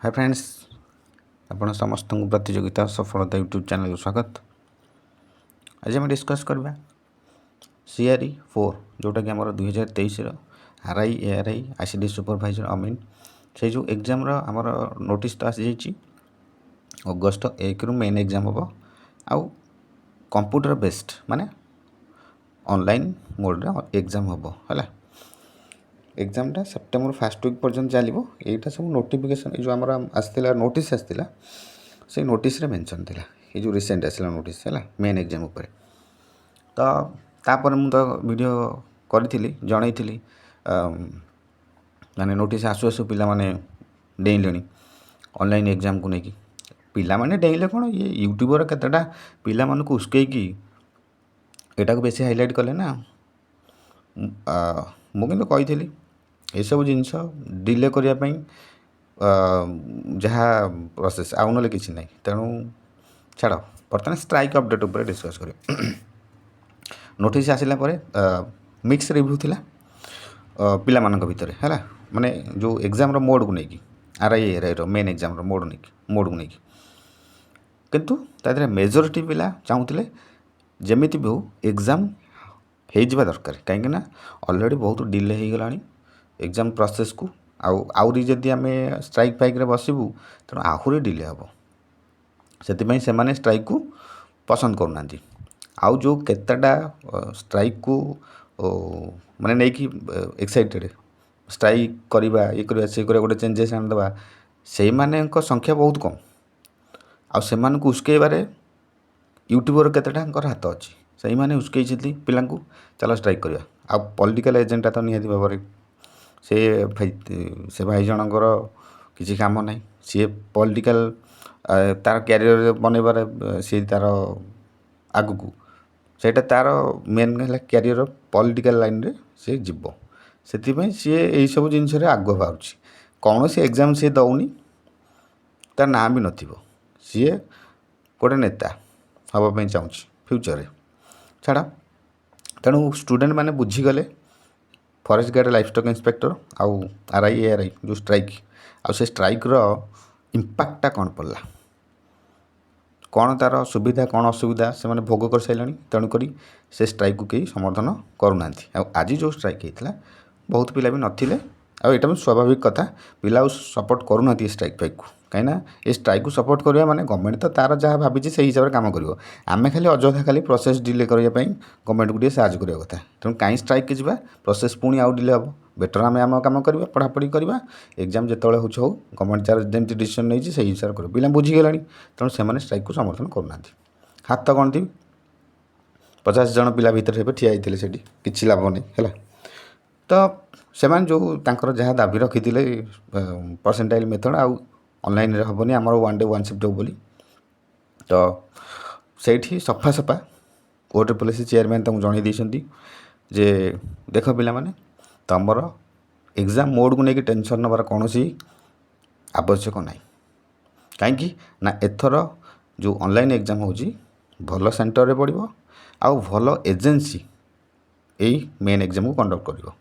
Hi friends, आपण समस्त प्रतियोगिता सफलता यूट्यूब चैनल को स्वागत। आज आम डिस्कस करवा CRE 4 जोटा कि आम 2023 RI ARI ICD सुपरभाइजर अमीन से जो एग्जाम आमर नोटिस तो आसी जाइए अगस्ट 1 रु मेन एग्जाम हम आउ कंप्यूटर बेस्ड माने ऑनलाइन मोड रे एग्जाम हम है। एग्जामटा सेप्टेम्बर फर्स्ट वीक पर्यटन चलो। यहाँ सब नोटिफिकेशन जो आमर आसला नोटिस आसला से नोटिस रे मेंशन थिला ये जो रिसेंट आसला नोटिस है मेन एग्जाम उपर। तो तापर मु तो वीडियो करी जनई माने नोटिस आसु आसु पिला माने डेइले ऑनलाइन एग्जाम को लेकिन पिला माने डेइले कौन ये यूट्यूबर केतेटा पिला मानक उस्कैकी एटा को बेसी हाईलाइट कले ना। मुझे कही सब जिनस डिले करने जहाँ प्रोसेस आउ ना कि ना तेणु छाड़ बर्तमान स्ट्राइक अपडेट उपर डिस्कस कर। नोटिस आसला मिक्स रिव्यू थिला पिला मानक भितर है माने जो एग्जाम मोड को लेकिन RI ARI main exam mode को लेकिन किंतु तादरे मेजोरिटी पिला चाहूले जमीती भी हो एग्जाम हो दरकार कहीं ऑलरेडी बहुत डिले हो गला एग्जाम प्रोसेस को आउरी जदि आम स्ट्राइक फाइक रे बसबू तेणु आहरी डिले हम से मैंने स्ट्राइक को पसंद करना आउ जो केतेटा स्ट्राइक को माने नहीं कि एक्साइटेड स्ट्राइक करवा ये करवा से गोटे चेंजेस आनीदेवा से संख्या बहुत कम आउ को उस्कैबारे यूट्यूबर केतेटा हाथ अच्छी से मैंने उस्कई पिला चलो स्ट्राइक करवा आ पॉलिटिकल एजेंडा तो निहाती भाव में से भाई जनकर किसी काम ना सी पॉलिटिकल तार कैरियर बनइबार सी तार आग को सेटा तार मेन है कैरियर पॉलिटिकल लाइन रे से जीव से सी यही सब जिनस आग बाहर कौन सी एग्जाम सी दौनी तार ना भी नथिबो सी गोटे नेता हवाई चाहूँ फ्यूचर रे छाड़ा। तेणु स्टूडेंट मैंने बुझीगले फॉरेस्ट गार्ड लाइफस्टॉक इंस्पेक्टर आउ RI ARI जो स्ट्राइक आउ से स्ट्राइक रो इम्पैक्टटा कौन पड़ला कौन तार सुविधा कौन असुविधा से मैंने भोग कर सारे तेणुक से स्ट्राइक को कहीं समर्थन करूना। आज जो स्ट्राइक होता बहुत पिला भी नथिले आईटा भी स्वाभाविक कथा पिला सपोर्ट करूना स्ट्राइक फाइक को कहीं ये स्ट्राइक को सपोर्ट करवा माने गवर्नमेंट तो तार जहाँ भाभी से हिसाब से कम कर आम खाली अଯଥା खाली प्रोसेस डिले करने गवर्नमेंट को साहय करवा कथा तेणु कहीं स्ट्राइक के जा प्रोसेस पुणी आउ डिले हम बेटर आम आम कम करवा पढ़ापढ़ी करवा एग्जाम जो हो गवर्नमेंट जार जमी डिसीजन नहीं से हिसाब से कर पिला बुझीगला तेणु से स्ट्राइक को समर्थन करना। हाथ तो गणती 50 जन पिला भितर ठिया होते से कि लाभ नहीं है तो से जो जहाँ दाबी रखी परसेंटाइल मेथड आउ ऑनलाइन हेनी आम 1 डे 1 शिफ्ट हो बोली तो से सफा सफा OAAS चेयरमैन तक जनई जे देख पिला माने तुमर एग्जाम मोड को लेकिन टेंशन नबार कौन आवश्यक ना कहीं ना एथर जो ऑनलाइन एग्जाम हो भल सेंटर रे पड़ो आउ भल एजेंसी यही मेन एग्जाम को कंडक्ट कर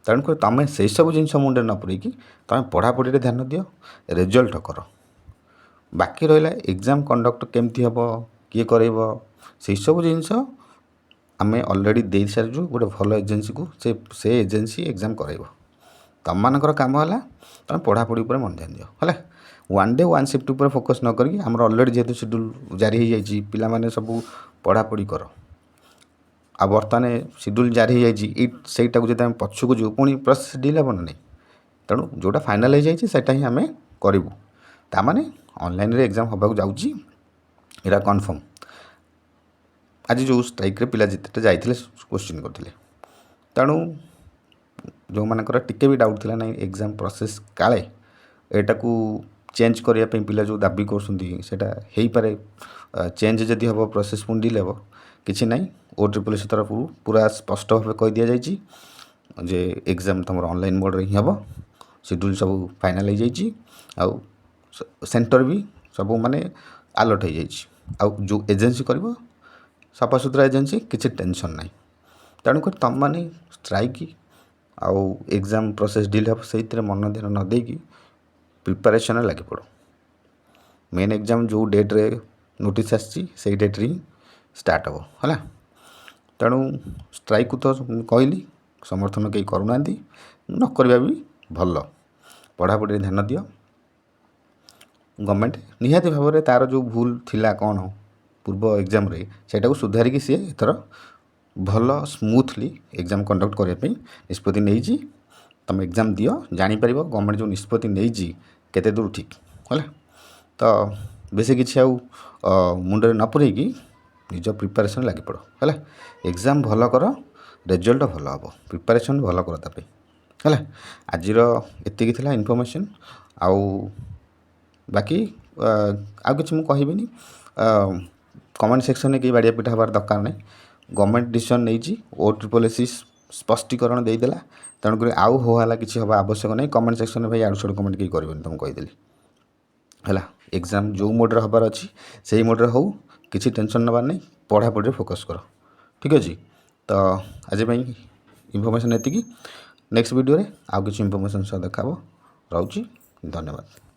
तेणुक तुम से सब जिन मुंडे न पूरेक तुम पढ़ापढ़ी ध्यान दियो रिजल्ट कर बाकी रहा एग्जाम कंडक्ट केमती हम किए कर सब जिनस आम ऑलरेडी दे सारी गोटे भल एजेंसी को से एजेंसी एग्जाम कर तुम मानकर काम है तुम पढ़ापढ़ी पर मन ध्यान दियो है 1 डे 1 शिफ्ट पर फोकस न करी आम ऑलरेडी जेहेतु शेड्यूल जारी हो जाए पिला सब पढ़ापढ़ी कर आ बर्तमान शेड्यूल जारी हो जाटा जब आम पछक जो पुणी प्रोसेस डिले हम ना तेणु जोटा फाइनाल हो जाए ही आम करूँ ताने ऑनलाइन रे एग्जाम होगा जाऊँगा कन्फर्म। आज जो स्ट्राइक रे पिला जिते जाते क्वेश्चन करते तेणु जो मानकर टिके भी डाउट थिला नहीं एग्जाम प्रोसेस काले एटा को चेंज करने पिला जो दाबी कर पारे चेंज जदि हम प्रोसेस पुणी डिले हम किसी ना OAAS तरफ पूरा स्पष्ट भाव कह दि जाए जे एग्जाम तुम ऑनलाइन मोड रे ही हम शेड्यूल सब फाइनाल हो जाए आउ सेंटर भी सब माने अलर्ट हो जाए जो एजेंसी कर सफा सुतरा एजेंसी किसी टेंशन ना तेणुक तुम मैंने स्ट्राइक आउ एग्जाम प्रोसेस डिले हम से मन ध्यान न देकी ପ୍ରିପାରେସନ୍ରେ ଲାଗି ପଡ଼। मेन एग्जाम जो डेट्रे नोटिस आसी से डेट्रे ही स्टार्ट हे है। तेणु स्ट्राइक को तो कहली समर्थन कहीं करूना न करवा भी भल। पढ़ापढ़ी ध्यान दियो। गवर्नमेंट निहाती भाव में तार जो भूल थिला कौन पूर्व एग्जाम रे सेटा को सुधारिकी सी एथर भल स्मूथली एग्जाम कंडक्ट करने निष्पत्ति नहीं। तुम एग्जाम दियो जापर गवर्नमेंट जो निष्पत्ति नहीं केते दूर ठीक है। तो बेसी किसी मुंडे न पुरेकी निज प्रिपारेसन लगी पड़ है। एग्जाम भल कर रिजल्ट भल हम प्रिपारेसन भल कर तापे है। आज एति थी इनफॉरमेशन आउ बाकी आउ कि मुझे कहबी कमेंट सेक्शन में कहीं बाड़िया पिठा हबार दरकार नहीं। गवर्नमेंट डिसीजन नहीं OSSC स्पष्टीकरण देदेला। तेणुक आउ होला किसी हवा आवश्यक नहीं। कमेंट सेक्शन में भाई आड़ू साड़ू कमेंट कहीं करेंगे तुमको कहीदेली है। एग्जाम जो मोड्रे हबार अच्छी से मोड्रे हो किसी टेंशन नबार नहीं। पढ़ापढ़ी फोकस कर ठीक अच्छे। तो आज इनफॉरमेशन एति। नेक्स्ट वीडियो रे आउ किसी इनफॉरमेशन सह देखा रोची। धन्यवाद।